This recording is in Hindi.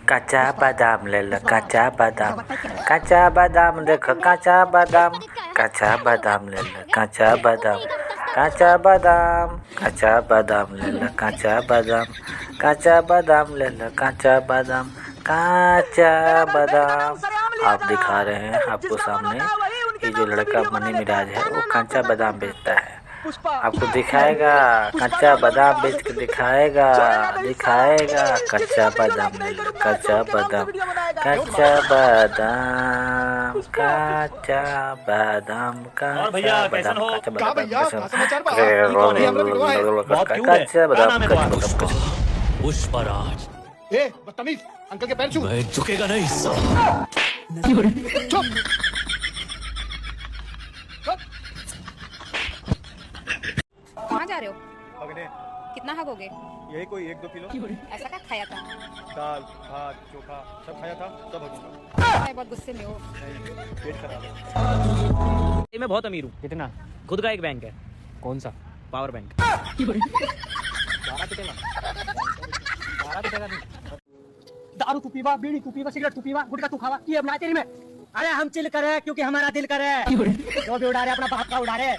कच्चा बादाम ले लो, कच्चा बादाम, कच्चा बादाम देखो, कच्चा बादाम, कच्चा बादाम ले लो, कच्चा बादाम, कच्चा बादाम, कच्चा बादाम ले लो, कच्चा बादाम, कच्चा बादाम ले लो, कच्चा बादाम, कच्चा बादाम। आप दिखा रहे हैं आपको सामने ये जो लड़का मनी मिराज है वो कच्चा बादाम बेचता है, आपको दिखाएगा कच्चा बादाम बेच के दिखाएगा कच्चा बादाम ले लो, कच्चा बादाम, कच्चा बादाम, कच्चा बादाम, कच्चा बादाम, कच्चा बादाम, पुष्पराज। बदतमीज, अंकल के पैर छू। मैं झुकेगा नहीं साला। चुप। कहाँ जा रहे हो? अगने कितना हगोगे? यही कोई 1-2 किलो। ऐसा क्या खाया था? दाल भात चोखा सब खाया था, सब हगूंगा। मैं बहुत गुस्से में हो। पेट खराब है। मैं बहुत अमीर हूँ। कितना? खुद का एक बैंक है। कौन सा? Power bank. 12 पिटेगा। 12 पिटेगा नहीं। दारू तू पीवा, बीड़ी तू पीवा, सिगरेट तू पीवा, गुटखा तू खावा, ये अपना तेरी में। अरे हम चिल करे क्योंकि हमारा दिल करे। जो भी उड़ा रहे अपना बाप का उड़ा रहे।